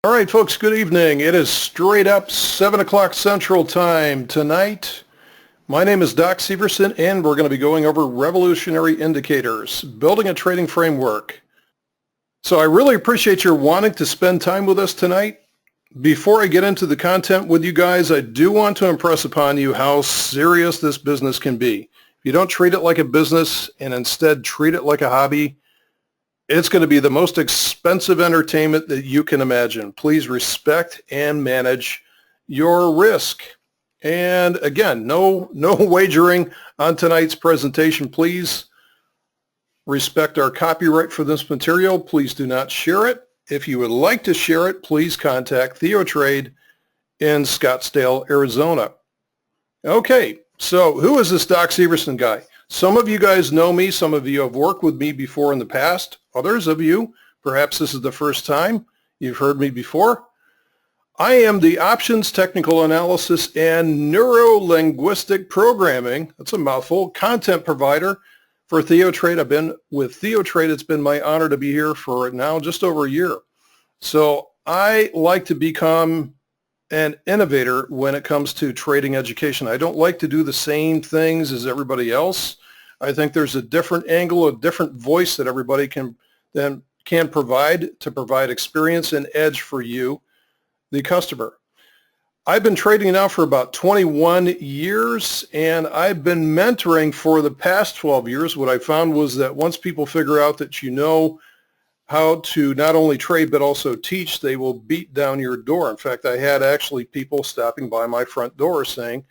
All right, folks, good evening. It is straight up 7 o'clock Central Time tonight. My name is Doc Severson, and we're going to be going over revolutionary indicators, building a trading framework. So I really appreciate your wanting to spend time with us tonight. Before I get into the content with you guys, I do want to impress upon you how serious this business can be. If you don't treat it like a business and instead treat it like a hobby, it's going to be the most expensive entertainment that you can imagine. Please respect and manage your risk. And again, no wagering on tonight's presentation. Please respect our copyright for this material. Please do not share it. If you would like to share it, please contact TheoTrade in Scottsdale, Arizona. Okay, so who is this Doc Severson guy? Some of you guys know me. Some of you have worked with me before in the past. Others of you, perhaps this is the first time you've heard me before. I am the Options Technical Analysis and Neuro-Linguistic Programming, that's a mouthful, content provider for TheoTrade. I've been with TheoTrade. It's been my honor to be here for now just over a year. So I like to become an innovator when it comes to trading education. I don't like to do the same things as everybody else. I think there's a different angle, a different voice that everybody can provide to provide experience and edge for you, the customer. I've been trading now for about 21 years, and I've been mentoring for the past 12 years. What I found was that once people figure out that you know how to not only trade but also teach, they will beat down your door. In fact, I had actually people stopping by my front door saying,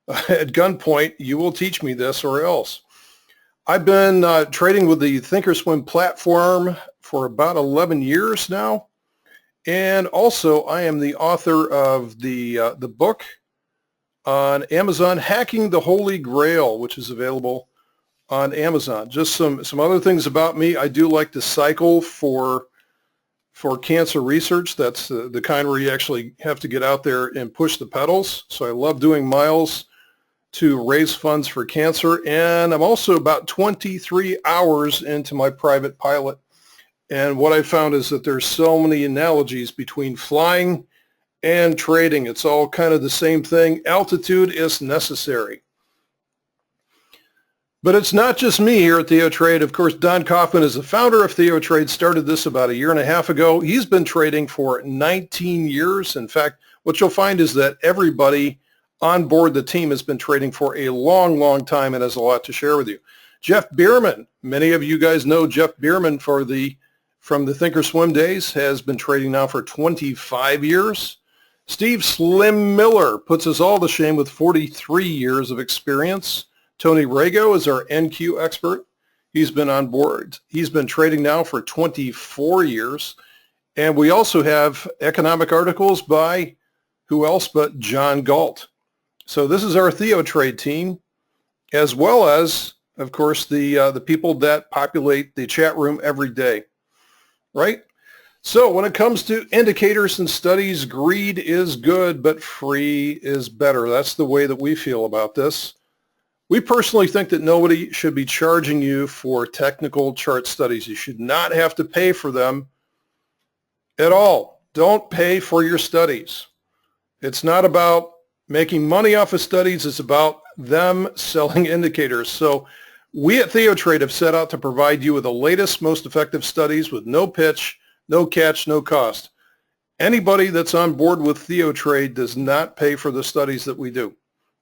at gunpoint, you will teach me this or else. I've been trading with the Thinkorswim platform for about 11 years now. And also, I am the author of the book on Amazon, Hacking the Holy Grail, which is available on Amazon. Just some other things about me. I do like to cycle for cancer research. That's the kind where you actually have to get out there and push the pedals. So I love doing miles to raise funds for cancer. And I'm also about 23 hours into my private pilot. And what I found is that there's so many analogies between flying and trading. It's all kind of the same thing. Altitude is necessary. But it's not just me here at TheoTrade. Of course, Don Kaufman is the founder of TheoTrade, started this about a year and a half ago. He's been trading for 19 years. In fact, what you'll find is that everybody on board the team has been trading for a long, long time and has a lot to share with you. Jeff Bierman, many of you guys know Jeff Bierman from the Thinkorswim days, has been trading now for 25 years. Steve Slim Miller puts us all to shame with 43 years of experience. Tony Rago is our NQ expert. He's been on board. He's been trading now for 24 years. And we also have economic articles by who else but John Galt. So this is our TheoTrade team, as well as, of course, the people that populate the chat room every day, right? So when it comes to indicators and studies, greed is good, but free is better. That's the way that we feel about this. We personally think that nobody should be charging you for technical chart studies. You should not have to pay for them at all. Don't pay for your studies. It's not about making money off of studies. It's about them selling indicators. So we at TheoTrade have set out to provide you with the latest, most effective studies with no pitch, no catch, no cost. Anybody that's on board with TheoTrade does not pay for the studies that we do,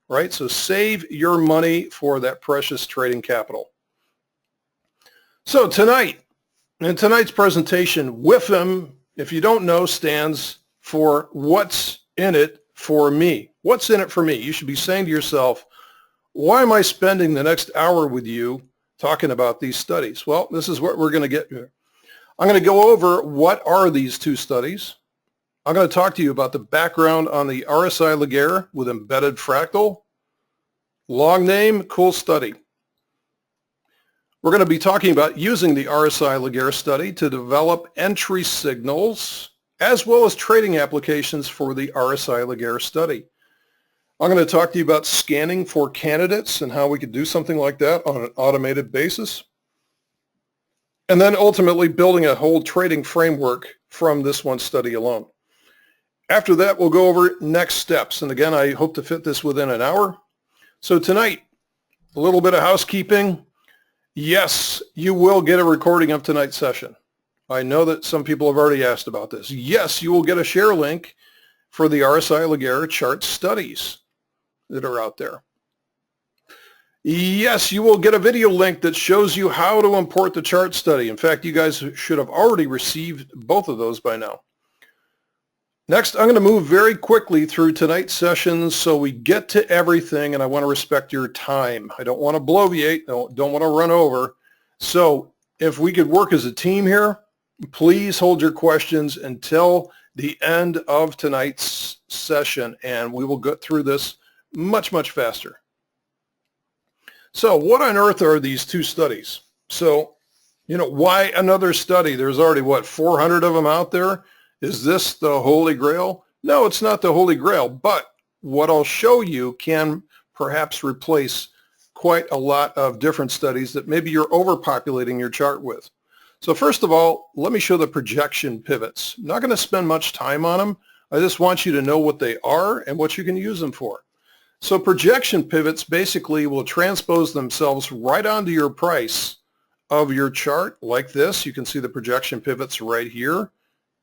right? So save your money for that precious trading capital. So tonight, in tonight's presentation, WIFM, if you don't know, stands for What's in It for Me. What's in it for me? You should be saying to yourself, why am I spending the next hour with you talking about these studies? Well, this is what we're going to get here. I'm going to go over what are these two studies. I'm going to talk to you about the background on the RSI Legare with embedded Fractal. Long name, cool study. We're going to be talking about using the RSI Legare study to develop entry signals as well as trading applications for the RSI Legare study. I'm going to talk to you about scanning for candidates and how we could do something like that on an automated basis. And then ultimately building a whole trading framework from this one study alone. After that, we'll go over next steps. And again, I hope to fit this within an hour. So tonight, a little bit of housekeeping. Yes, you will get a recording of tonight's session. I know that some people have already asked about this. Yes, you will get a share link for the RSI Legare chart studies that are out there. Yes, you will get a video link that shows you how to import the chart study. In fact, you guys should have already received both of those by now. Next, I'm going to move very quickly through tonight's sessions so we get to everything, and I want to respect your time. I don't want to bloviate, don't want to run over. So if we could work as a team here, please hold your questions until the end of tonight's session, and we will get through this much, much faster. So what on earth are these two studies? So, why another study? There's already, 400 of them out there? Is this the Holy Grail? No, it's not the Holy Grail, but what I'll show you can perhaps replace quite a lot of different studies that maybe you're overpopulating your chart with. So first of all, let me show the projection pivots. I'm not going to spend much time on them. I just want you to know what they are and what you can use them for. So projection pivots basically will transpose themselves right onto your price of your chart like this. You can see the projection pivots right here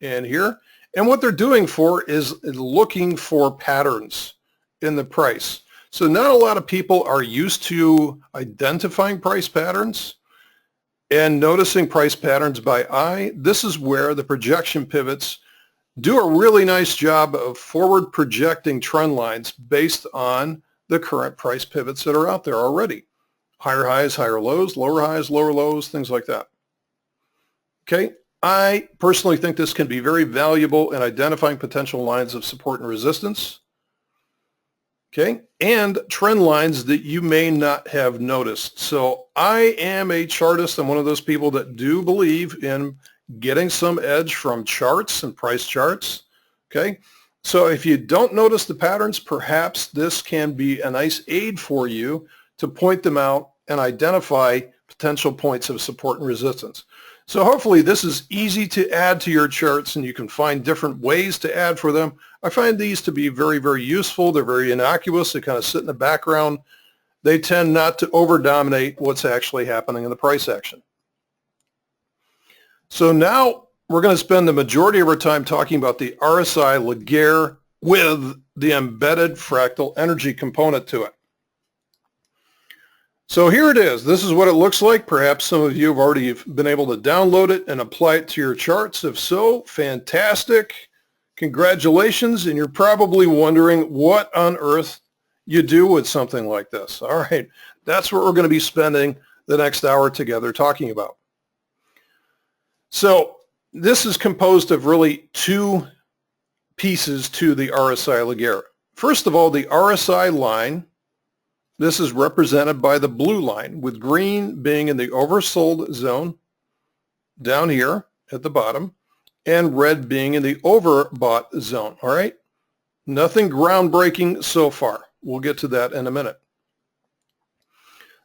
and here. And what they're doing for is looking for patterns in the price. So not a lot of people are used to identifying price patterns and noticing price patterns by eye. This is where the projection pivots do a really nice job of forward projecting trend lines based on the current price pivots that are out there already. Higher highs, higher lows, lower highs, lower lows, things like that. Okay, I personally think this can be very valuable in identifying potential lines of support and resistance. Okay, and trend lines that you may not have noticed. So I am a chartist. I'm one of those people that do believe in getting some edge from charts and price charts. Okay, so if you don't notice the patterns, perhaps this can be a nice aid for you to point them out and identify potential points of support and resistance. So hopefully this is easy to add to your charts and you can find different ways to add for them. I find these to be very, very useful. They're very innocuous. They kind of sit in the background. They tend not to over-dominate what's actually happening in the price action. So now we're going to spend the majority of our time talking about the RSI Legare with the embedded fractal energy component to it. So here it is. This is what it looks like. Perhaps some of you have already been able to download it and apply it to your charts. If so, fantastic. Congratulations. And you're probably wondering what on earth you do with something like this. All right. That's what we're going to be spending the next hour together talking about. So this is composed of really two pieces to the RSI Legare. First of all, the RSI line. This is represented by the blue line, with green being in the oversold zone down here at the bottom, and red being in the overbought zone. All right? Nothing groundbreaking so far. We'll get to that in a minute.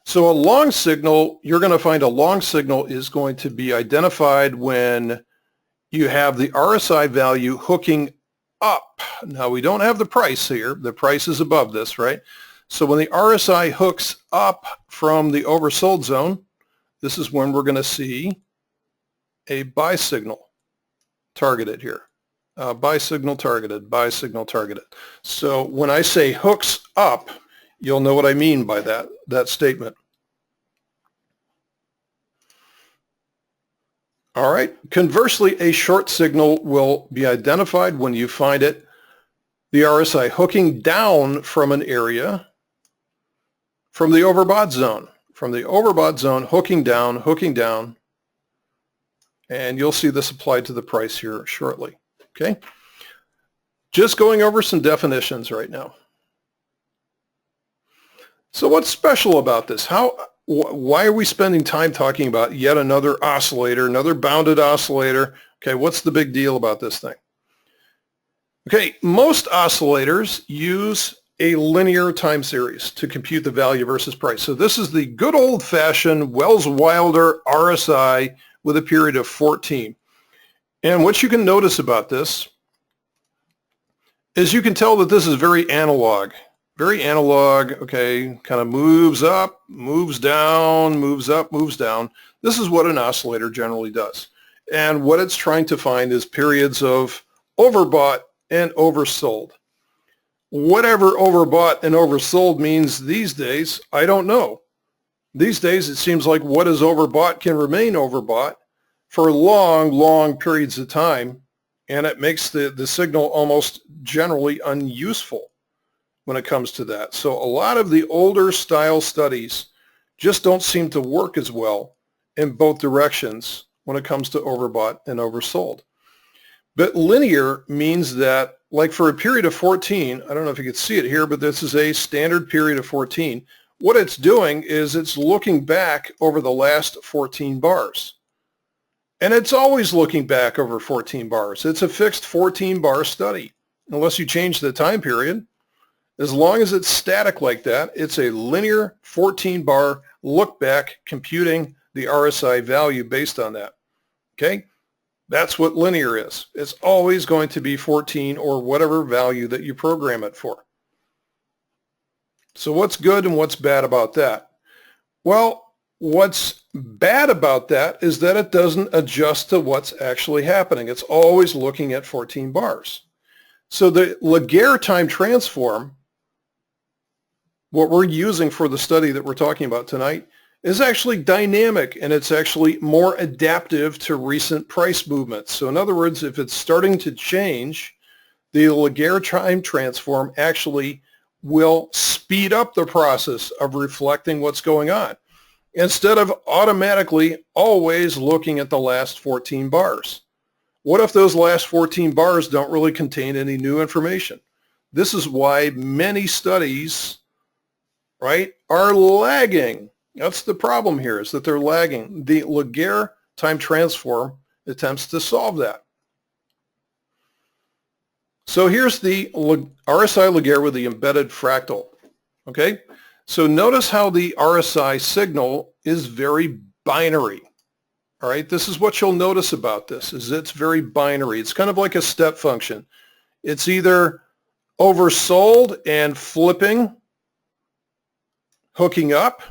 So a long signal, you're going to find a long signal is going to be identified when you have the RSI value hooking up. Now, we don't have the price here. The price is above this, right? So when the RSI hooks up from the oversold zone, this is when we're going to see a buy signal targeted here. Buy signal targeted, buy signal targeted. So when I say hooks up, you'll know what I mean by that statement. All right. Conversely, a short signal will be identified when you find it, the RSI hooking down from an area from the overbought zone. From the overbought zone, hooking down, and you'll see this applied to the price here shortly. Okay? Just going over some definitions right now. So what's special about this? Why are we spending time talking about yet another oscillator, another bounded oscillator? Okay, what's the big deal about this thing? Okay, most oscillators use a linear time series to compute the value versus price. So this is the good old-fashioned Wells-Wilder RSI with a period of 14. And what you can notice about this As you can tell that this is very analog. Very analog, okay, kind of moves up, moves down, moves up, moves down. This is what an oscillator generally does. And what it's trying to find is periods of overbought and oversold. Whatever overbought and oversold means these days, I don't know. These days it seems like what is overbought can remain overbought for long, long periods of time, and it makes the signal almost generally unuseful when it comes to that. So a lot of the older style studies just don't seem to work as well in both directions when it comes to overbought and oversold. But linear means that, like for a period of 14, I don't know if you can see it here, but this is a standard period of 14. What it's doing is it's looking back over the last 14 bars. And it's always looking back over 14 bars. It's a fixed 14 bar study, unless you change the time period. As long as it's static like that, it's a linear 14 bar look back computing the RSI value based on that. Okay? That's what linear is. It's always going to be 14 or whatever value that you program it for. So what's good and what's bad about that? Well, what's bad about that is that it doesn't adjust to what's actually happening. It's always looking at 14 bars. So the Legare time transform, what we're using for the study that we're talking about tonight, is actually dynamic, and it's actually more adaptive to recent price movements. So in other words, if it's starting to change, the Legare time transform actually will speed up the process of reflecting what's going on, instead of automatically always looking at the last 14 bars. What if those last 14 bars don't really contain any new information? This is why many studies, right, are lagging. That's the problem here, is that they're lagging. The Legare time transform attempts to solve that. So here's the RSI Legare with the embedded fractal. Okay, so notice how the RSI signal is very binary. All right, this is what you'll notice about this, is it's very binary. It's kind of like a step function. It's either oversold and flipping, hooking up,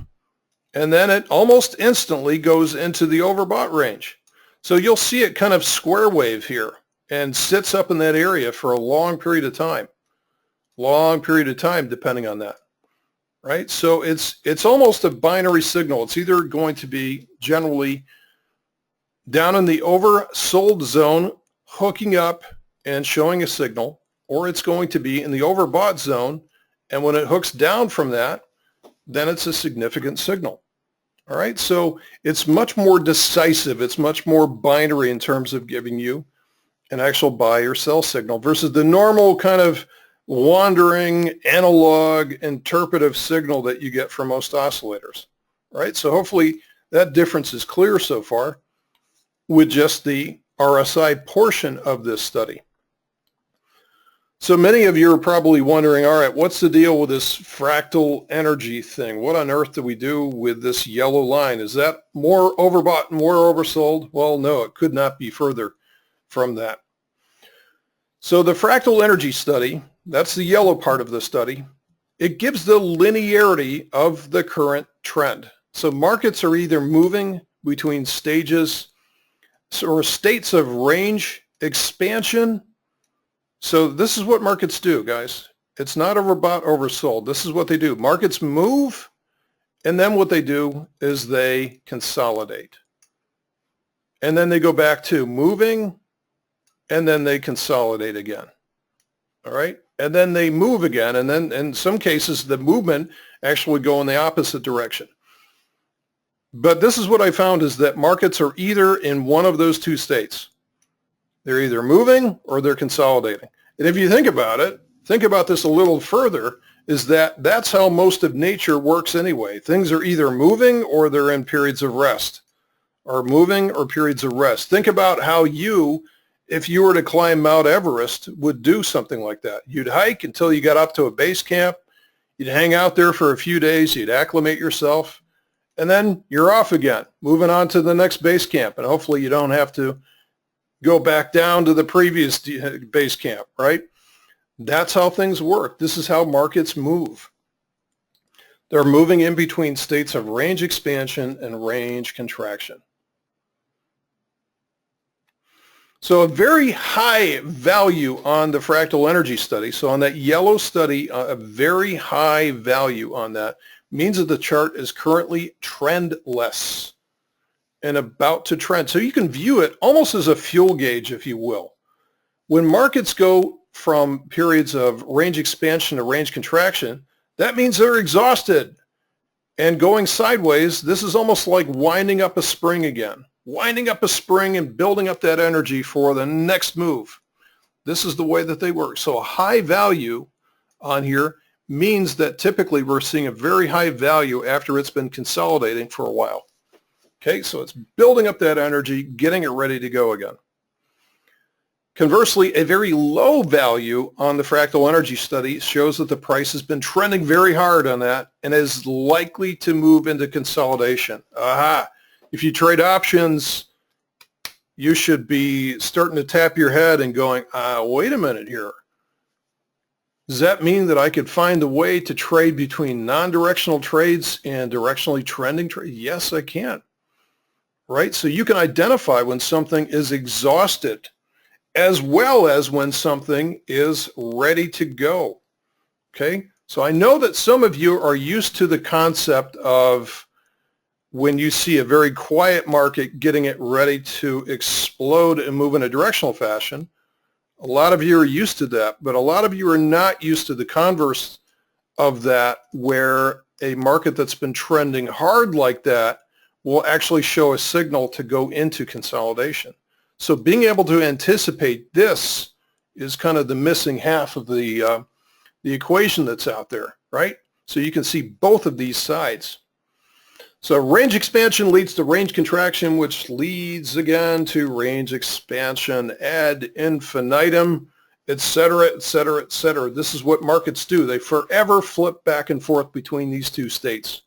and then it almost instantly goes into the overbought range. So you'll see it kind of square wave here and sits up in that area for a long period of time depending on that, right? So it's almost a binary signal. It's either going to be generally down in the oversold zone, hooking up and showing a signal, or it's going to be in the overbought zone, and when it hooks down from that, then it's a significant signal. All right, so it's much more decisive. It's much more binary in terms of giving you an actual buy or sell signal versus the normal kind of wandering analog interpretive signal that you get from most oscillators. Right, so hopefully that difference is clear so far with just the RSI portion of this study. So many of you are probably wondering, all right, what's the deal with this fractal energy thing? What on earth do we do with this yellow line? Is that more overbought and more oversold? Well, no, it could not be further from that. So the fractal energy study, that's the yellow part of the study, it gives the linearity of the current trend. So markets are either moving between stages or states of range expansion. So this is what markets do, guys. It's not overbought, oversold. This is what they do. Markets move, and then what they do is they consolidate. And then they go back to moving, and then they consolidate again. All right? And then they move again, and then in some cases the movement actually go in the opposite direction. But this is what I found, is that markets are either in one of those two states. They're either moving or they're consolidating. And if you think about it, think about this a little further, is that that's how most of nature works anyway. Things are either moving or they're in periods of rest, or moving or periods of rest. Think about how you, if you were to climb Mount Everest, would do something like that. You'd hike until you got up to a base camp. You'd hang out there for a few days. You'd acclimate yourself. And then you're off again, moving on to the next base camp. And hopefully you don't have to go back down to the previous base camp, right? That's how things work. This is how markets move. They're moving in between states of range expansion and range contraction. So a very high value on the fractal energy study. So on that yellow study, a very high value on that means that the chart is currently trendless and about to trend. So you can view it almost as a fuel gauge, if you will. When markets go from periods of range expansion to range contraction, that means they're exhausted and going sideways. This is almost like winding up a spring again. Winding up a spring and building up that energy for the next move. This is the way that they work. So a high value on here means that typically we're seeing a very high value after it's been consolidating for a while. Okay, so it's building up that energy, getting it ready to go again. Conversely, a very low value on the fractal energy study shows that the price has been trending very hard on that and is likely to move into consolidation. Aha! If you trade options, you should be starting to tap your head and going, wait a minute here. Does that mean that I could find a way to trade between non-directional trades and directionally trending trades? Yes, I can. Right? So you can identify when something is exhausted as well as when something is ready to go. Okay? So I know that some of you are used to the concept of when you see a very quiet market getting it ready to explode and move in a directional fashion. A lot of you are used to that, but a lot of you are not used to the converse of that, where a market that's been trending hard like that will actually show a signal to go into consolidation. So being able to anticipate this is kind of the missing half of the equation that's out there, right? So you can see both of these sides. So range expansion leads to range contraction, which leads again to range expansion ad infinitum, etc., etc., etc. This is what markets do. They forever flip back and forth between these two states.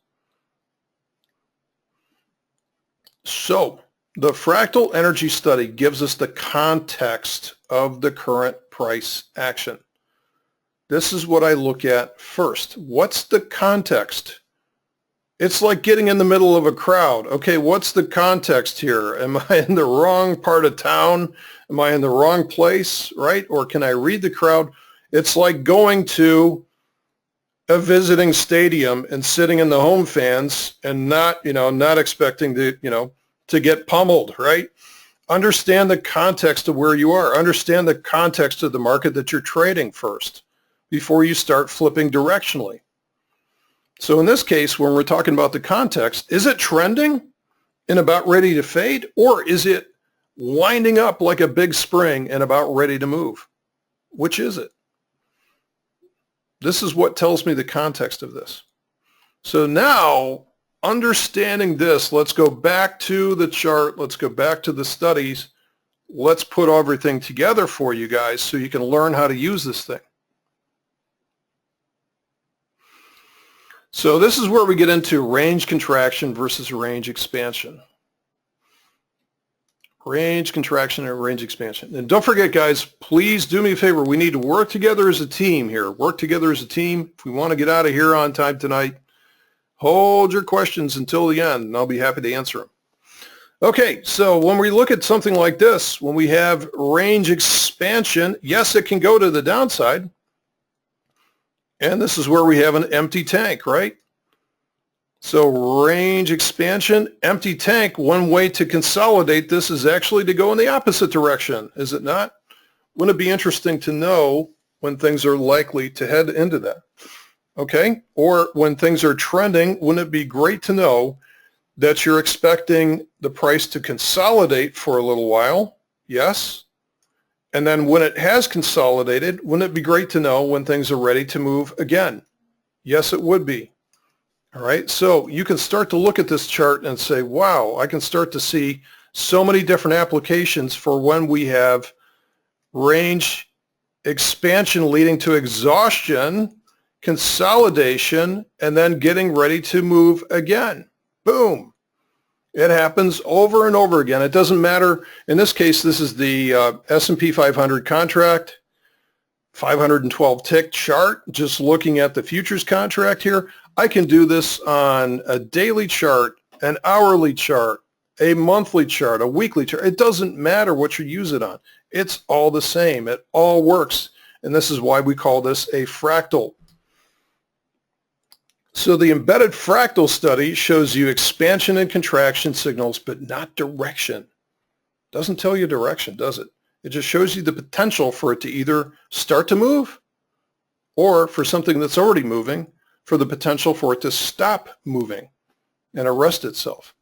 So the fractal energy study gives us the context of the current price action. This is what I look at first. What's the context? It's like getting in the middle of a crowd. Okay, what's the context here? Am I in the wrong part of town? Am I in the wrong place, right? Or can I read the crowd? It's like going to a visiting stadium and sitting in the home fans and not expecting to get pummeled, right? Understand the context of where you are. Understand the context of the market that you're trading first before you start flipping directionally. So in this case, when we're talking about the context, is it trending and about ready to fade, or is it winding up like a big spring and about ready to move? Which is it? This is what tells me the context of this. So now, understanding this, let's go back to the chart. Let's go back to the studies. Let's put everything together for you guys so you can learn how to use this thing. So this is where we get into range contraction versus range expansion. Range contraction and range expansion. And don't forget, guys, please do me a favor. We need to work together as a team here. Work together as a team. If we want to get out of here on time tonight, hold your questions until the end, and I'll be happy to answer them. Okay, so when we look at something like this, when we have range expansion, yes, it can go to the downside. And this is where we have an empty tank, right? So range expansion, empty tank, one way to consolidate this is actually to go in the opposite direction, is it not? Wouldn't it be interesting to know when things are likely to head into that? Okay, or when things are trending, wouldn't it be great to know that you're expecting the price to consolidate for a little while? Yes. And then when it has consolidated, wouldn't it be great to know when things are ready to move again? Yes, it would be. All right, so you can start to look at this chart and say, wow, I can start to see so many different applications for when we have range expansion leading to exhaustion, consolidation, and then getting ready to move again. Boom. It happens over and over again. It doesn't matter. In this case, this is the S&P 500 contract. 512 tick chart, just looking at the futures contract here. I can do this on a daily chart, an hourly chart, a monthly chart, a weekly chart. It doesn't matter what you use it on. It's all the same. It all works. And this is why we call this a fractal. So the embedded fractal study shows you expansion and contraction signals, but not direction. Doesn't tell you direction, does it? It just shows you the potential for it to either start to move, or for something that's already moving, for the potential for it to stop moving and arrest itself.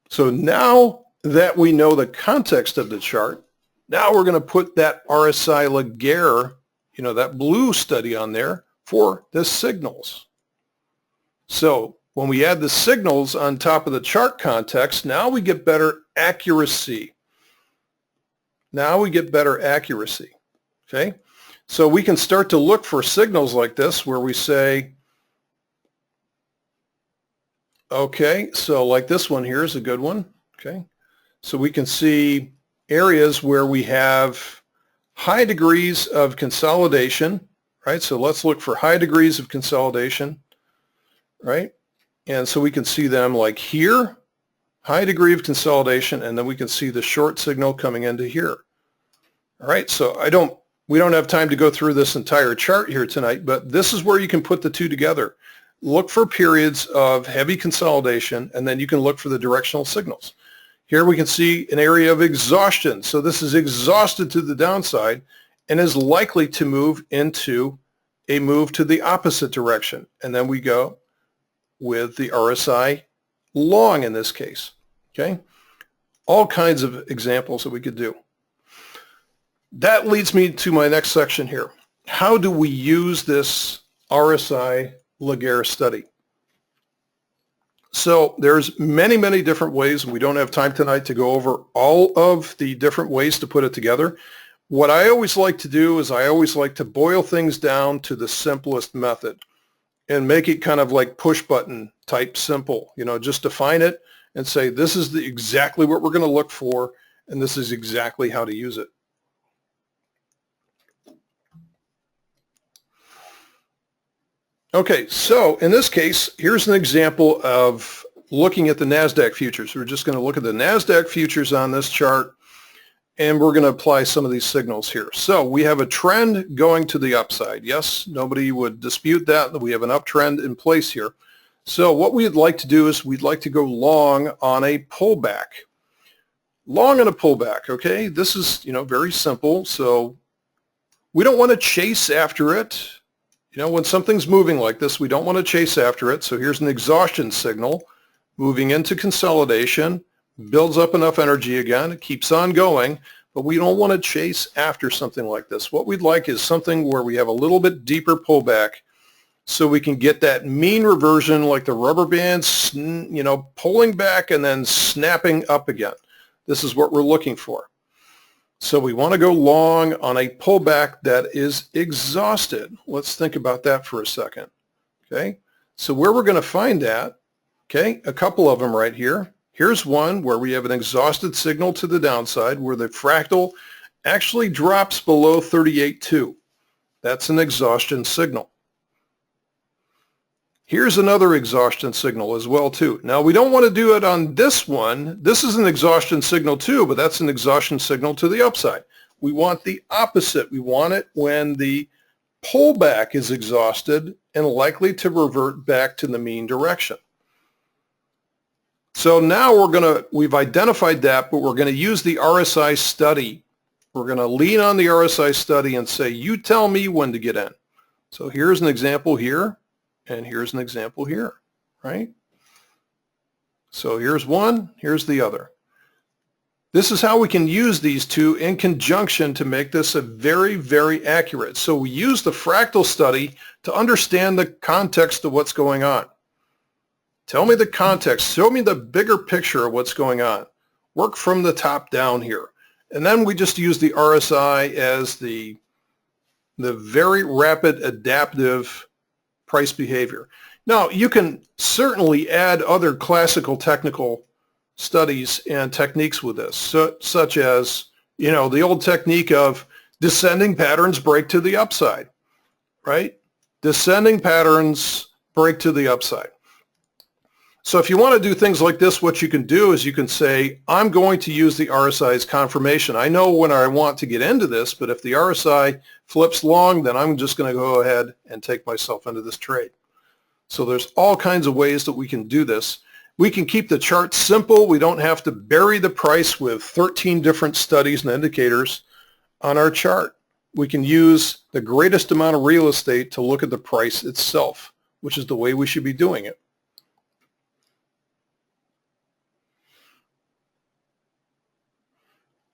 So now that we know the context of the chart, now we're going to put that RSI Legare, that blue study on there for the signals. So when we add the signals on top of the chart context, now we get better accuracy. Okay? So we can start to look for signals like this where we say, okay, so like this one here is a good one. Okay? So we can see areas where we have high degrees of consolidation, right? So let's look for high degrees of consolidation, right? And so we can see them like here, high degree of consolidation, and then we can see the short signal coming into here. All right, so we don't have time to go through this entire chart here tonight, but this is where you can put the two together. Look for periods of heavy consolidation, and then you can look for the directional signals. Here we can see an area of exhaustion. So this is exhausted to the downside and is likely to move into a move to the opposite direction. And then we go with the RSI long in this case. Okay? All kinds of examples that we could do. That leads me to my next section here. How do we use this RSI Legare study? So there's many, many different ways, and we don't have time tonight to go over all of the different ways to put it together. What I always like to do is I always like to boil things down to the simplest method and make it kind of like push button type simple. Just define it and say this is exactly what we're going to look for, and this is exactly how to use it. Okay, so in this case, here's an example of looking at the NASDAQ futures. We're just going to look at the NASDAQ futures on this chart, and we're going to apply some of these signals here. So we have a trend going to the upside. Yes, nobody would dispute that we have an uptrend in place here. So what we'd like to do is we'd like to go long on a pullback. Long on a pullback, okay? This is, very simple. So we don't want to chase after it. When something's moving like this, we don't want to chase after it. So here's an exhaustion signal moving into consolidation, builds up enough energy again, it keeps on going, but we don't want to chase after something like this. What we'd like is something where we have a little bit deeper pullback so we can get that mean reversion like the rubber bands, pulling back and then snapping up again. This is what we're looking for. So we want to go long on a pullback that is exhausted. Let's think about that for a second. Okay, so where we're going to find that, okay, a couple of them right here. Here's one where we have an exhausted signal to the downside where the fractal actually drops below 38.2. That's an exhaustion signal. Here's another exhaustion signal as well too. Now we don't want to do it on this one. This is an exhaustion signal too, but that's an exhaustion signal to the upside. We want the opposite. We want it when the pullback is exhausted and likely to revert back to the mean direction. So now we've identified that, but we're going to use the RSI study. We're going to lean on the RSI study and say, you tell me when to get in. So here's an example here. And here's an example here, right? So here's one, here's the other. This is how we can use these two in conjunction to make this a very, very accurate. So we use the fractal study to understand the context of what's going on. Tell me the context. Show me the bigger picture of what's going on. Work from the top down here. And then we just use the RSI as the very rapid adaptive price behavior. Now, you can certainly add other classical technical studies and techniques with this, such as, the old technique of Descending patterns break to the upside, right? Descending patterns break to the upside. So if you want to do things like this, what you can do is you can say, I'm going to use the RSI as confirmation. I know when I want to get into this, but if the RSI flips long, then I'm just going to go ahead and take myself into this trade. So there's all kinds of ways that we can do this. We can keep the chart simple. We don't have to bury the price with 13 different studies and indicators on our chart. We can use the greatest amount of real estate to look at the price itself, which is the way we should be doing it.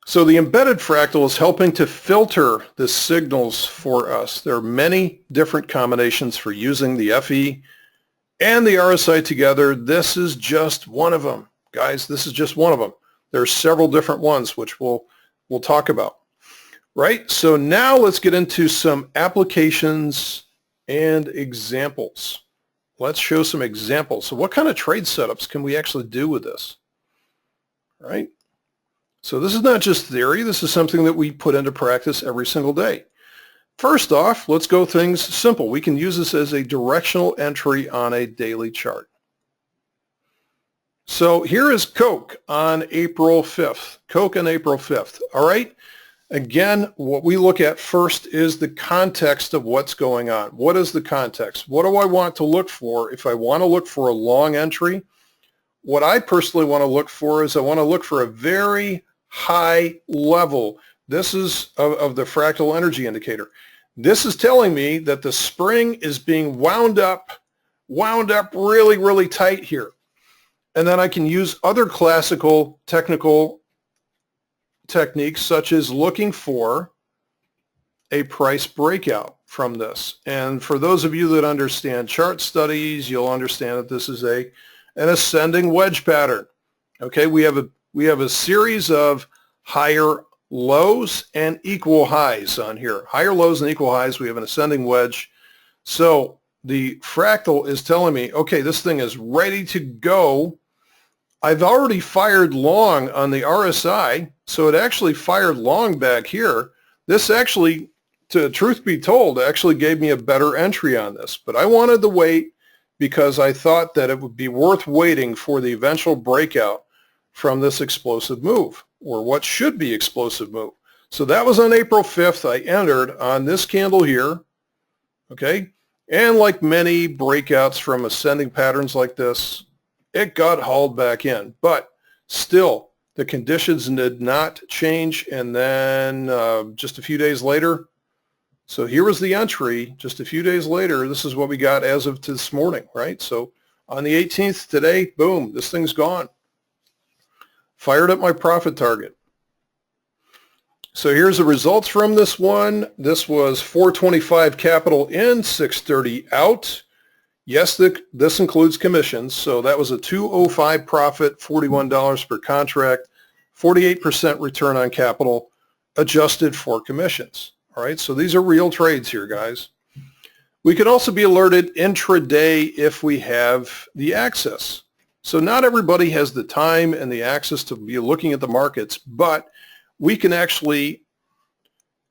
So the embedded fractal is helping to filter the signals for us. There are many different combinations for using the FE and the RSI together. This is just one of them. Guys, this is just one of them. There are several different ones which we'll talk about. Right? So now let's get into some applications and examples. Let's show some examples. So what kind of trade setups can we actually do with this? Right? So this is not just theory. This is something that we put into practice every single day. First off, let's go things simple. We can use this as a directional entry on a daily chart. So here is Coke on April 5th. Coke on April 5th. All right. Again, what we look at first is the context of what's going on. What is the context? What do I want to look for? If I want to look for a long entry, what I personally want to look for is I want to look for a very high level. This is of the fractal energy indicator. This is telling me that the spring is being wound up really, really tight here. And then I can use other classical technical techniques such as looking for a price breakout from this. And for those of you that understand chart studies, you'll understand that this is an ascending wedge pattern. Okay, we have a series of higher lows and equal highs on here. Higher lows and equal highs, we have an ascending wedge. So the fractal is telling me, okay, this thing is ready to go. I've already fired long on the RSI, so it actually fired long back here. This actually, to truth be told, actually gave me a better entry on this, but I wanted to wait because I thought that it would be worth waiting for the eventual breakout from this explosive move, or what should be explosive move. So that was on April 5th. I entered on this candle here, okay? And like many breakouts from ascending patterns like this, it got hauled back in. But still, the conditions did not change. And then just a few days later, so here was the entry. Just a few days later, this is what we got as of this morning, right? So on the 18th today, boom, this thing's gone. Fired up my profit target. So here's the results from this one. This was 425 capital in, 630 out. Yes, this includes commissions. So that was a 205 profit, $41 per contract, 48% return on capital adjusted for commissions. All right, so these are real trades here, guys. We can also be alerted intraday if we have the access. So not everybody has the time and the access to be looking at the markets, but we can actually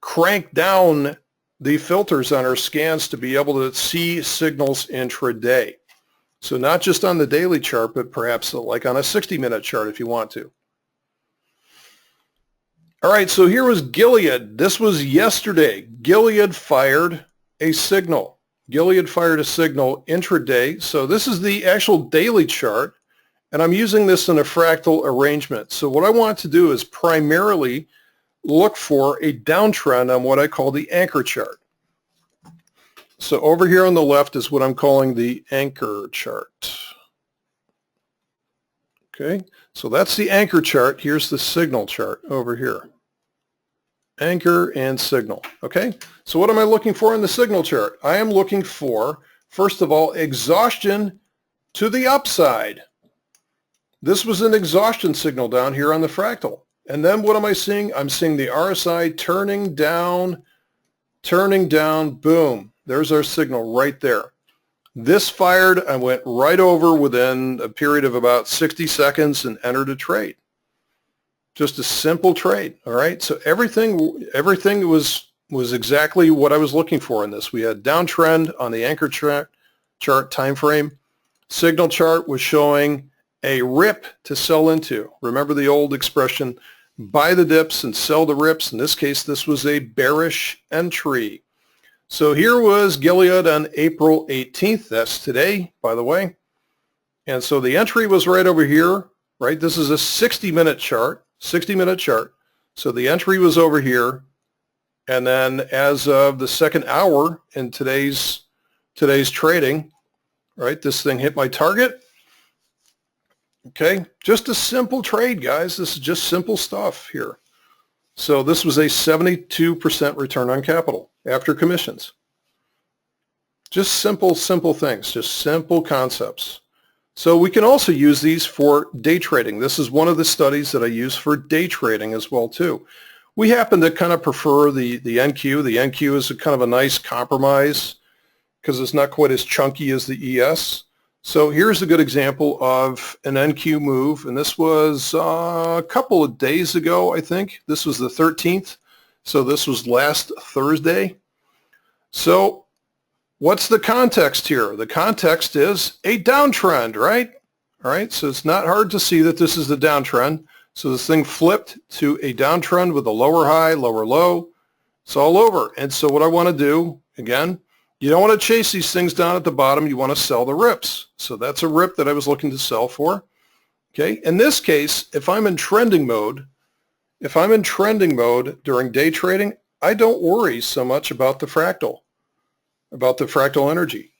crank down the filters on our scans to be able to see signals intraday. So not just on the daily chart, but perhaps like on a 60-minute chart if you want to. All right, so here was Gilead. This was yesterday. Gilead fired a signal. Gilead fired a signal intraday. So this is the actual daily chart. And I'm using this in a fractal arrangement. So what I want to do is primarily look for a downtrend on what I call the anchor chart. So over here on the left is what I'm calling the anchor chart. Okay, so that's the anchor chart. Here's the signal chart over here. Anchor and signal. Okay, so what am I looking for in the signal chart? I am looking for, first of all, exhaustion to the upside. This was an exhaustion signal down here on the fractal. And then what am I seeing? I'm seeing the RSI turning down, boom. There's our signal right there. This fired, I went right over within a period of about 60 seconds and entered a trade. Just a simple trade. All right. So everything was exactly what I was looking for in this. We had downtrend on the anchor chart time frame. Signal chart was showing a rip to sell into. Remember the old expression, buy the dips and sell the rips. In this case, this was a bearish entry. So here was Gilead on April 18th. That's today, by the way. And so the entry was right over here, right? This is a 60-minute chart, 60-minute chart. So the entry was over here. And then as of the second hour in today's trading, right, this thing hit my target. Okay, just a simple trade, guys. This is just simple stuff here. So this was a 72% return on capital after commissions. Just simple things, just simple concepts. So we can also use these for day trading. This is one of the studies that I use for day trading as well too. We happen to kind of prefer the NQ. The NQ is a kind of a nice compromise because it's not quite as chunky as the ES. So here's a good example of an NQ move, and this was a couple of days ago, I think. This was the 13th, so this was last Thursday. So what's the context here? The context is a downtrend, right? All right, so it's not hard to see that this is the downtrend. So this thing flipped to a downtrend with a lower high, lower low. It's all over. And so what I want to do, again, you don't want to chase these things down at the bottom. You want to sell the rips. So that's a rip that I was looking to sell for. Okay. In this case, if I'm in trending mode during day trading, I don't worry so much about the fractal energy.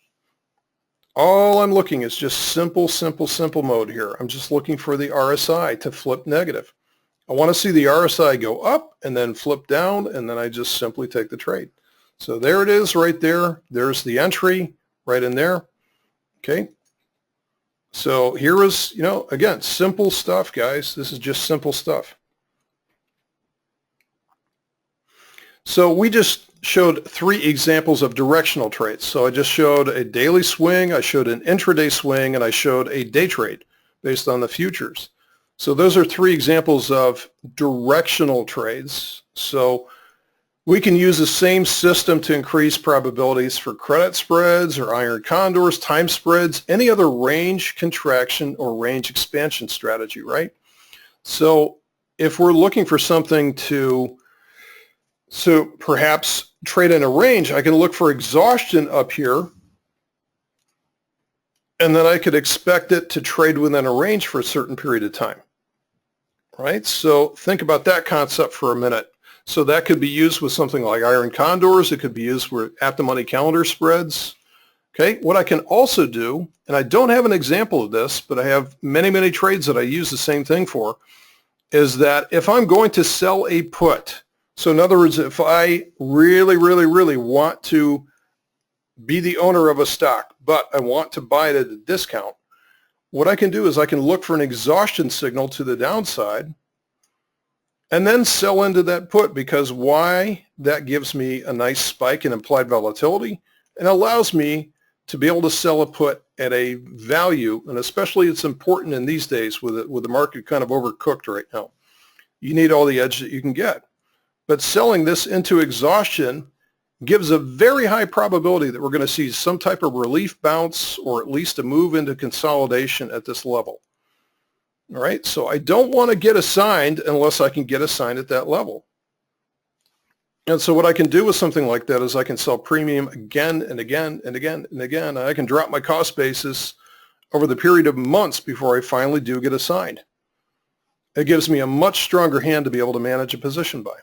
All I'm looking is just simple mode here. I'm just looking for the RSI to flip negative. I want to see the RSI go up and then flip down, and then I just simply take the trade. So there it is right there. There's the entry right in there. Okay. So here is, again, simple stuff, guys. This is just simple stuff. So we just showed 3 examples of directional trades. So I just showed a daily swing, I showed an intraday swing, and I showed a day trade based on the futures. So those are 3 examples of directional trades. So we can use the same system to increase probabilities for credit spreads or iron condors, time spreads, any other range contraction or range expansion strategy, right? So if we're looking for something to perhaps trade in a range, I can look for exhaustion up here, and then I could expect it to trade within a range for a certain period of time, right? So think about that concept for a minute. So that could be used with something like iron condors. It could be used with at-the-money calendar spreads. Okay, what I can also do, and I don't have an example of this, but I have many trades that I use the same thing for, is that if I'm going to sell a put, so in other words, if I really want to be the owner of a stock, but I want to buy it at a discount, what I can do is I can look for an exhaustion signal to the downside and then sell into that put, because why? That gives me a nice spike in implied volatility and allows me to be able to sell a put at a value, and especially it's important in these days with the market kind of overcooked right now. You need all the edge that you can get. But selling this into exhaustion gives a very high probability that we're going to see some type of relief bounce or at least a move into consolidation at this level. All right, so I don't want to get assigned unless I can get assigned at that level. And so what I can do with something like that is I can sell premium again and again and again and again. And I can drop my cost basis over the period of months before I finally do get assigned. It gives me a much stronger hand to be able to manage a position by.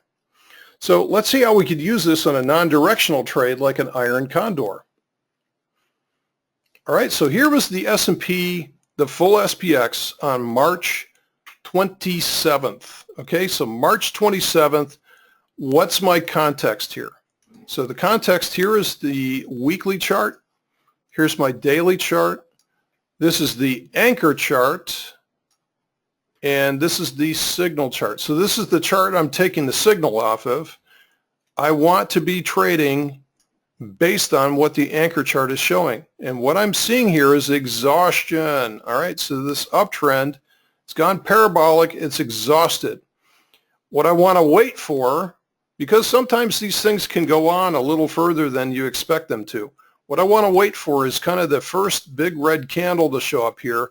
So let's see how we could use this on a non-directional trade like an iron condor. All right, so here was the S&P, the full SPX on March 27th. Okay, so March 27th, what's my context here? So the context here is the weekly chart. Here's my daily chart. This is the anchor chart. And this is the signal chart. So this is the chart I'm taking the signal off of. I want to be trading based on what the anchor chart is showing. And what I'm seeing here is exhaustion. All right, so this uptrend, it's gone parabolic, it's exhausted. What I want to wait for, because sometimes these things can go on a little further than you expect them to. What I want to wait for is kind of the first big red candle to show up here.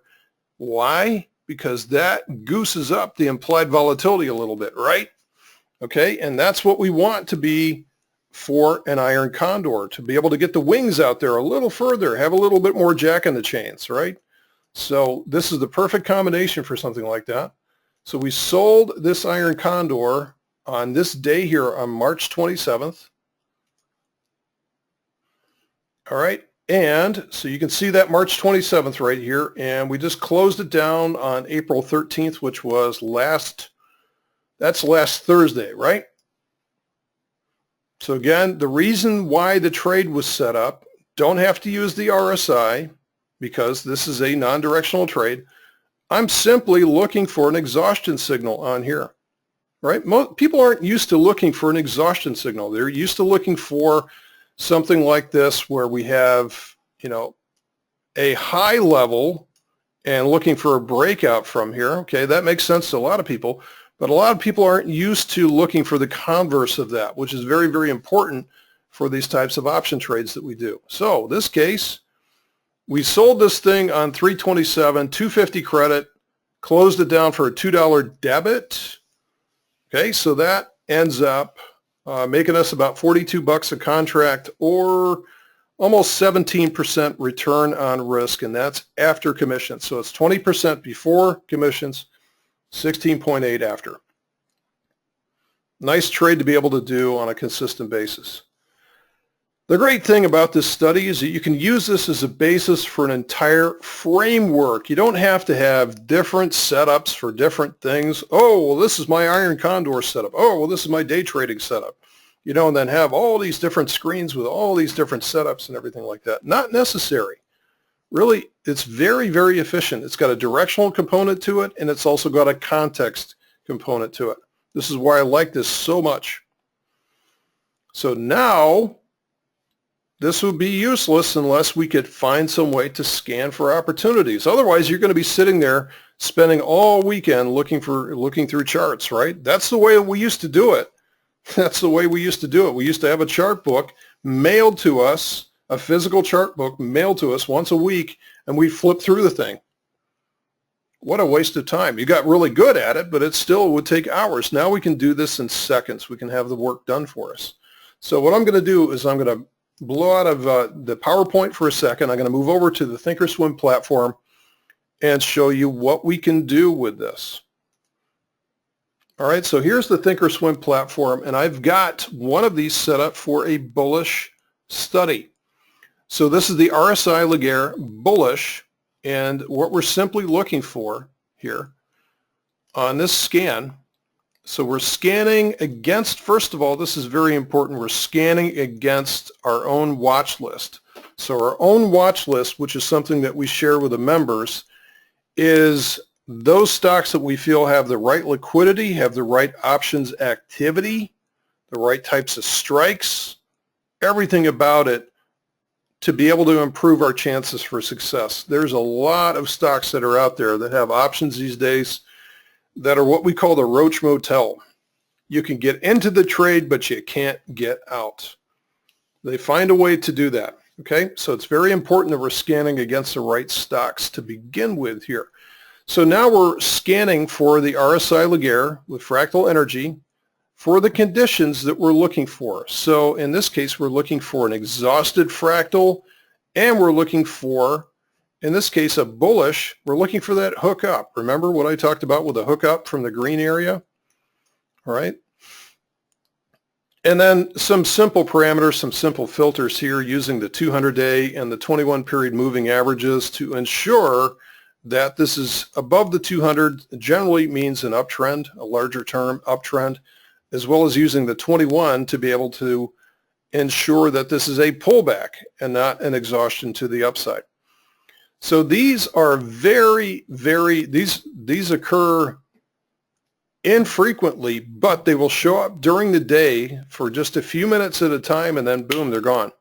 Why? Because that gooses up the implied volatility a little bit, right? Okay, and that's what we want to be for an iron condor, to be able to get the wings out there a little further, have a little bit more jack in the chains, right? So this is the perfect combination for something like that. So we sold this iron condor on this day here on March 27th. All right, and so you can see that March 27th right here, and we just closed it down on April 13th, which was last Thursday, right? So again, the reason why the trade was set up, don't have to use the RSI because this is a non-directional trade. I'm simply looking for an exhaustion signal on here, right? Most people aren't used to looking for an exhaustion signal. They're used to looking for something like this where we have, you know, a high level and looking for a breakout from here. Okay, that makes sense to a lot of people. But a lot of people aren't used to looking for the converse of that, which is very, very important for these types of option trades that we do. So this case, we sold this thing on 327, 250 credit, closed it down for a $2 debit. Okay, so that ends up making us about 42 bucks a contract, or almost 17% return on risk, and that's after commissions. So it's 20% before commissions, 16.8 after. Nice trade to be able to do on a consistent basis. The great thing about this study is that you can use this as a basis for an entire framework. You don't have to have different setups for different things. Oh, well, this is my iron condor setup. Oh, well, this is my day trading setup. You know, and then have all these different screens with all these different setups and everything like that. Not necessary. Really, it's very, very efficient. It's got a directional component to it, and it's also got a context component to it. This is why I like this so much. So now, this would be useless unless we could find some way to scan for opportunities. Otherwise, you're going to be sitting there spending all weekend looking through charts, right? That's the way we used to do it. That's the way we used to do it. We used to have a chart book mailed to us, a physical chart book mailed to us once a week, and we flip through the thing. What a waste of time. You got really good at it, but it still would take hours. Now we can do this in seconds. We can have the work done for us. So what I'm going to do is I'm going to blow out of the PowerPoint for a second. I'm going to move over to the Thinkorswim platform and show you what we can do with this. All right, so here's the Thinkorswim platform, and I've got one of these set up for a bullish study. So this is the RSI Legare bullish, and what we're simply looking for here on this scan, so we're scanning against, first of all, this is very important, we're scanning against our own watch list. So our own watch list, which is something that we share with the members, is those stocks that we feel have the right liquidity, have the right options activity, the right types of strikes, everything about it to be able to improve our chances for success. There's a lot of stocks that are out there that have options these days that are what we call the roach motel. You can get into the trade, but you can't get out. They find a way to do that. Okay, so it's very important that we're scanning against the right stocks to begin with here. So now we're scanning for the RSI Legare with Fractal Energy for the conditions that we're looking for. So in this case, we're looking for an exhausted fractal, and we're looking for, in this case, a bullish. We're looking for that hook up. Remember what I talked about with the hook up from the green area? All right. And then some simple parameters, some simple filters here using the 200-day and the 21-period moving averages to ensure that this is above the 200, generally means an uptrend, a larger term uptrend, as well as using the 21 to be able to ensure that this is a pullback and not an exhaustion to the upside. So these are very, very, these occur infrequently, but they will show up during the day for just a few minutes at a time, and then boom, they're gone.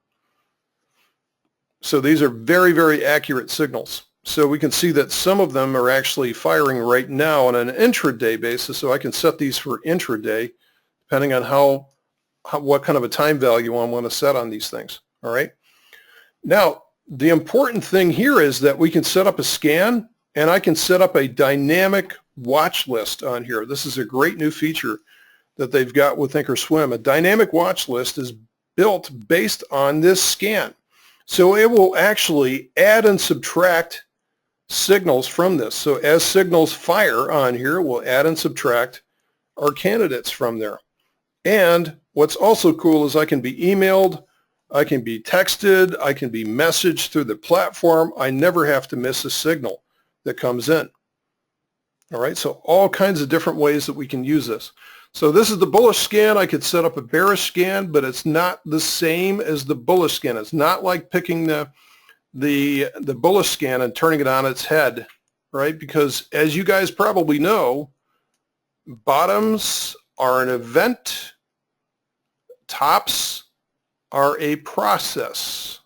So these are very, very accurate signals. So we can see that some of them are actually firing right now on an intraday basis. So I can set these for intraday, depending on what kind of a time value I want to set on these things. All right. Now, the important thing here is that we can set up a scan, and I can set up a dynamic watch list on here. This is a great new feature that they've got with Thinkorswim. A dynamic watch list is built based on this scan. So it will actually add and subtract signals from this. So as signals fire on here, we'll add and subtract our candidates from there. And what's also cool is I can be emailed, I can be texted, I can be messaged through the platform. I never have to miss a signal that comes in. All right, so all kinds of different ways that we can use this. So this is the bullish scan. I could set up a bearish scan, but it's not the same as the bullish scan. It's not like picking the bullish scan and turning it on its head, right? Because as you guys probably know, bottoms are an event, tops are a process,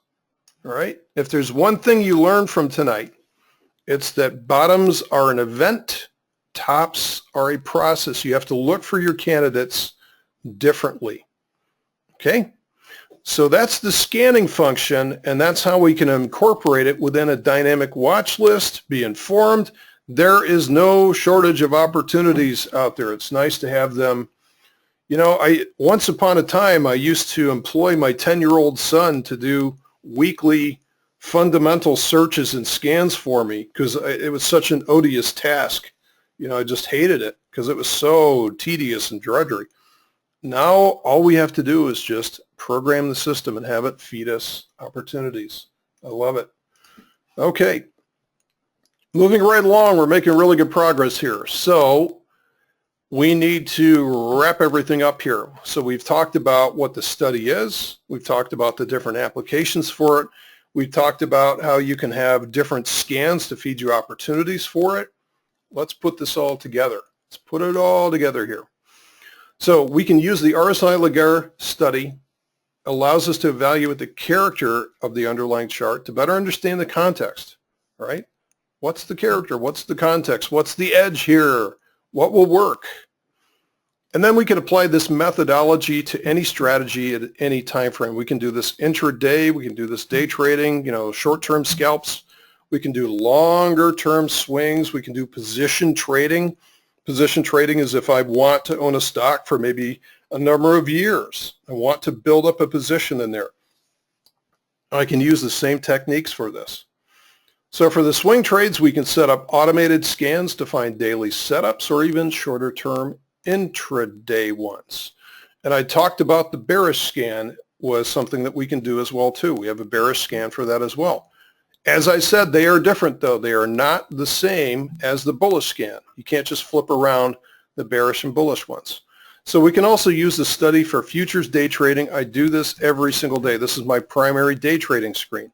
all right? If there's one thing you learn from tonight, it's that bottoms are an event, tops are a process. You have to look for your candidates differently, okay? So that's the scanning function, and that's how we can incorporate it within a dynamic watch list. Be informed, there is no shortage of opportunities out there. It's nice to have them. You know, once upon a time, I used to employ my 10-year-old son to do weekly fundamental searches and scans for me because it was such an odious task. You know, I just hated it because it was so tedious and drudgery. Now, all we have to do is just program the system and have it feed us opportunities. I love it. Okay. Moving right along, we're making really good progress here. So we need to wrap everything up here. So we've talked about what the study is. We've talked about the different applications for it. We've talked about how you can have different scans to feed you opportunities for it. Let's put this all together. Let's put it all together here. So we can use the RSI Legare study. Allows us to evaluate the character of the underlying chart to better understand the context, right? What's the character? What's the context? What's the edge here? What will work? And then we can apply this methodology to any strategy at any time frame. We can do this intraday. We can do this day trading, you know, short-term scalps. We can do longer-term swings. We can do position trading. Position trading is if I want to own a stock for maybe a number of years. I want to build up a position in there. I can use the same techniques for this. So for the swing trades, we can set up automated scans to find daily setups or even shorter term intraday ones. And I talked about the bearish scan was something that we can do as well too. We have a bearish scan for that as well. As I said, they are different though. They are not the same as the bullish scan. You can't just flip around the bearish and bullish ones. So we can also use the study for futures day trading. I do this every single day. This is my primary day trading screen.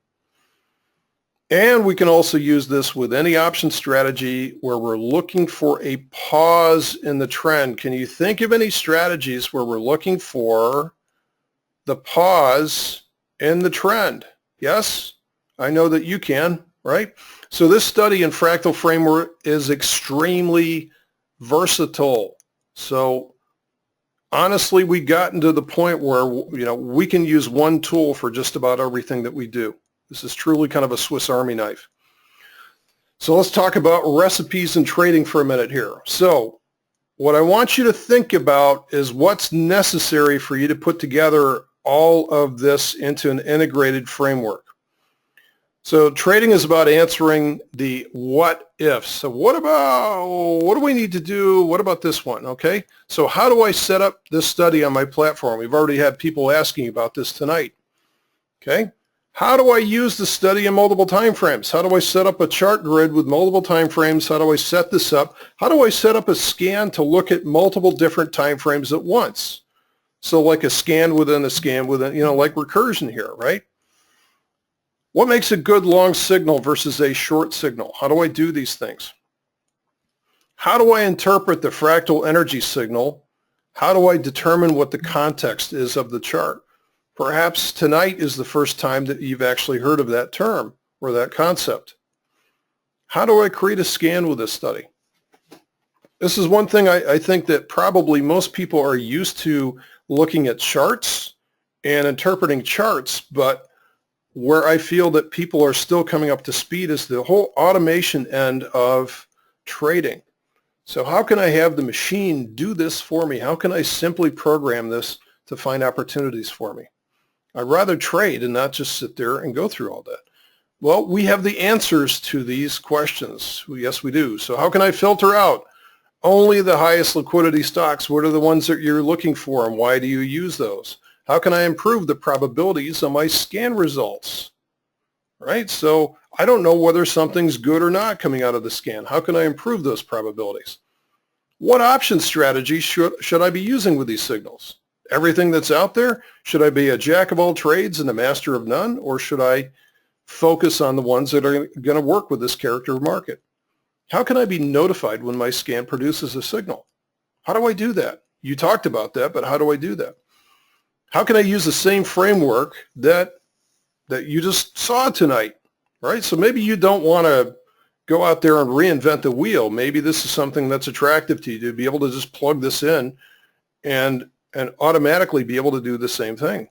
And we can also use this with any option strategy where we're looking for a pause in the trend. Can you think of any strategies where we're looking for the pause in the trend? Yes, I know that you can, right? So this study in Fractal framework is extremely versatile. So honestly, we've gotten to the point where, you know, we can use one tool for just about everything that we do. This is truly kind of a Swiss Army knife. So let's talk about recipes and trading for a minute here. So what I want you to think about is what's necessary for you to put together all of this into an integrated framework. So trading is about answering the what ifs. So what do we need to do? What about this one? Okay. So how do I set up this study on my platform? We've already had people asking about this tonight. Okay. How do I use the study in multiple time frames? How do I set up a chart grid with multiple time frames? How do I set this up? How do I set up a scan to look at multiple different time frames at once? So like a scan within a scan within, you know, like recursion here, right? What makes a good long signal versus a short signal? How do I do these things? How do I interpret the fractal energy signal? How do I determine what the context is of the chart? Perhaps tonight is the first time that you've actually heard of that term or that concept. How do I create a scan with this study? This is one thing I think that probably most people are used to looking at charts and interpreting charts, but where I feel that people are still coming up to speed is the whole automation end of trading. So how can I have the machine do this for me? How can I simply program this to find opportunities for me? I'd rather trade and not just sit there and go through all that. Well, we have the answers to these questions. Yes, we do. So how can I filter out only the highest liquidity stocks? What are the ones that you're looking for, and why do you use those? How can I improve the probabilities of my scan results? Right? So I don't know whether something's good or not coming out of the scan. How can I improve those probabilities? What option strategy should I be using with these signals? Everything that's out there? Should I be a jack of all trades and a master of none, or should I focus on the ones that are going to work with this character of market? How can I be notified when my scan produces a signal? How do I do that? You talked about that, but how do I do that? How can I use the same framework that you just saw tonight, right? So maybe you don't want to go out there and reinvent the wheel. Maybe this is something that's attractive to you, to be able to just plug this in and automatically be able to do the same thing.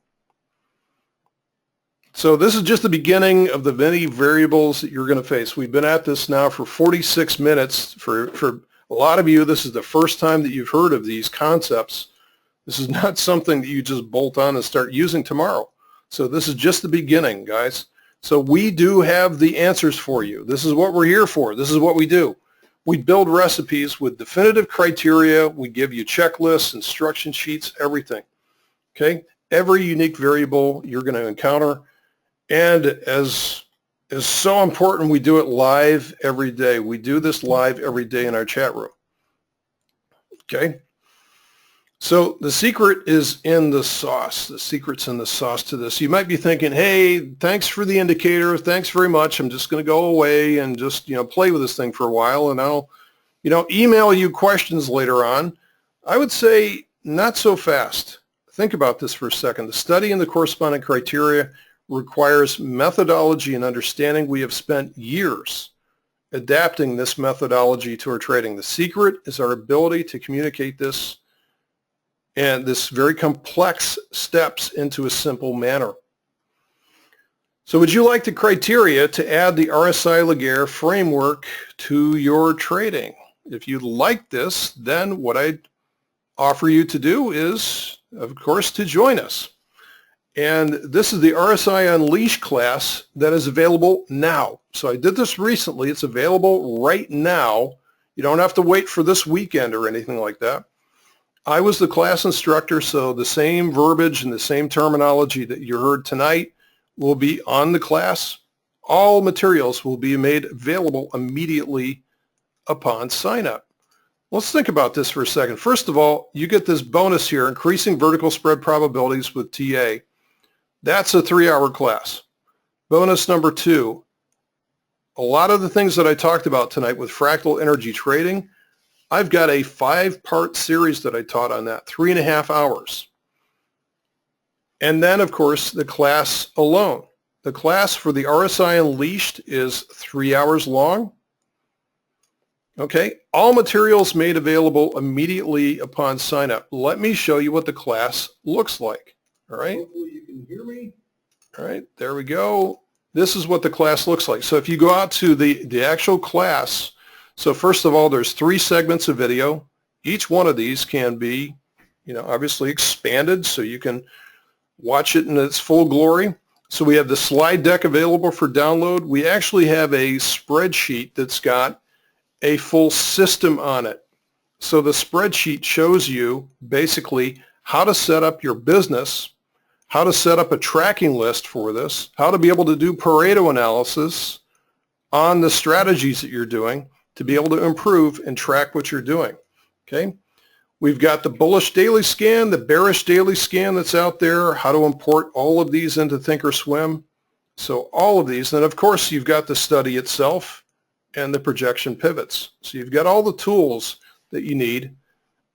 So this is just the beginning of the many variables that you're going to face. We've been at this now for 46 minutes. For a lot of you, this is the first time that you've heard of these concepts. This is not something that you just bolt on and start using tomorrow. So this is just the beginning, guys. So we do have the answers for you. This is what we're here for. This is what we do. We build recipes with definitive criteria. We give you checklists, instruction sheets, everything. Okay? Every unique variable you're going to encounter. And as is so important, we do it live every day. We do this live every day in our chat room. Okay? So the secret is in the sauce. The secret's in the sauce to this. You might be thinking, hey, thanks for the indicator. Thanks very much. I'm just going to go away and just, play with this thing for a while, and I'll, email you questions later on. I would say not so fast. Think about this for a second. The study and the corresponding criteria requires methodology and understanding. We have spent years adapting this methodology to our trading. The secret is our ability to communicate this and this very complex steps into a simple manner. So would you like the criteria to add the RSI Legare framework to your trading? If you like this, then what I'd offer you to do is, of course, to join us. And this is the RSI Unleashed class that is available now. So I did this recently. It's available right now. You don't have to wait for this weekend or anything like that. I was the class instructor, so the same verbiage and the same terminology that you heard tonight will be on the class. All materials will be made available immediately upon sign up. Let's think about this for a second. First of all, you get this bonus here, increasing vertical spread probabilities with TA. That's a 3-hour class. Bonus number 2, a lot of the things that I talked about tonight with fractal energy trading, I've got a 5-part series that I taught on that, 3.5 hours. And then, of course, the class alone. The class for the RSI Unleashed is 3 hours long. Okay, all materials made available immediately upon sign up. Let me show you what the class looks like. All right, hopefully you can hear me. All right, there we go. This is what the class looks like. So if you go out to the actual class, so first of all, there's 3 segments of video. Each one of these can be, obviously expanded so you can watch it in its full glory. So we have the slide deck available for download. We actually have a spreadsheet that's got a full system on it. So the spreadsheet shows you basically how to set up your business, how to set up a tracking list for this, how to be able to do Pareto analysis on the strategies that you're doing to be able to improve and track what you're doing. Okay, we've got the bullish daily scan, the bearish daily scan that's out there, how to import all of these into Thinkorswim. So all of these, and of course you've got the study itself and the projection pivots. So you've got all the tools that you need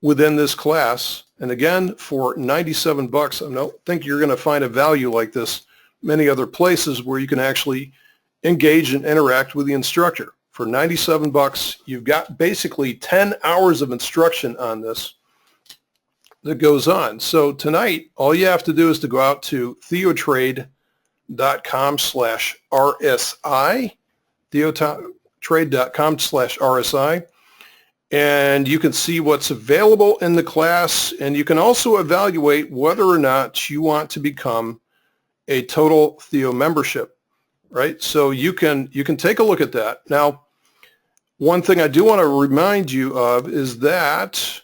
within this class. And again, for 97 bucks, I don't think you're going to find a value like this many other places where you can actually engage and interact with the instructor. for 97 bucks. You've got basically 10 hours of instruction on this that goes on. So tonight, all you have to do is to go out to TheoTrade.com/RSI, TheoTrade.com/RSI, and you can see what's available in the class, and you can also evaluate whether or not you want to become a total Theo membership, right? So you can take a look at that. Now, one thing I do want to remind you of is that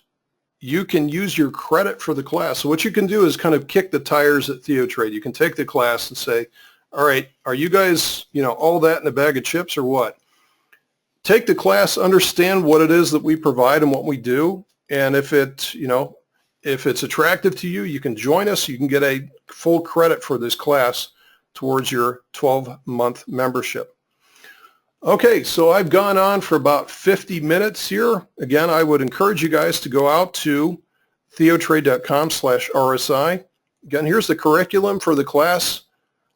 you can use your credit for the class. So what you can do is kind of kick the tires at TheoTrade. You can take the class and say, all right, are you guys, all that in a bag of chips or what? Take the class, understand what it is that we provide and what we do. And if it's attractive to you, you can join us. You can get a full credit for this class towards your 12-month membership. Okay, so I've gone on for about 50 minutes here. Again, I would encourage you guys to go out to TheoTrade.com/RSI. Again, here's the curriculum for the class.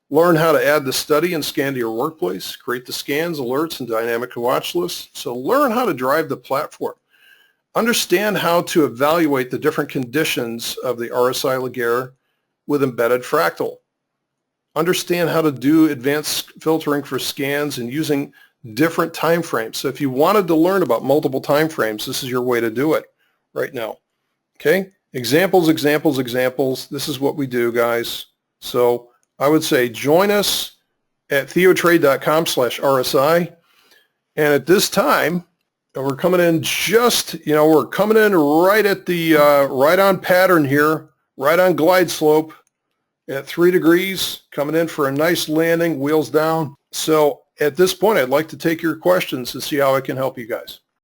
Learn how to add the study and scan to your workplace, create the scans, alerts, and dynamic watch lists. So learn how to drive the platform. Understand how to evaluate the different conditions of the RSI Legare with embedded Fractal. Understand how to do advanced filtering for scans and using different time frames. So if you wanted to learn about multiple time frames, this is your way to do it right now. Okay? Examples, examples, examples. This is what we do, guys. So I would say join us at TheoTrade.com/RSI. And at this time, we're coming in we're coming in right at the, right on pattern here, right on glide slope at 3 degrees, coming in for a nice landing, wheels down. So at this point, I'd like to take your questions and see how I can help you guys.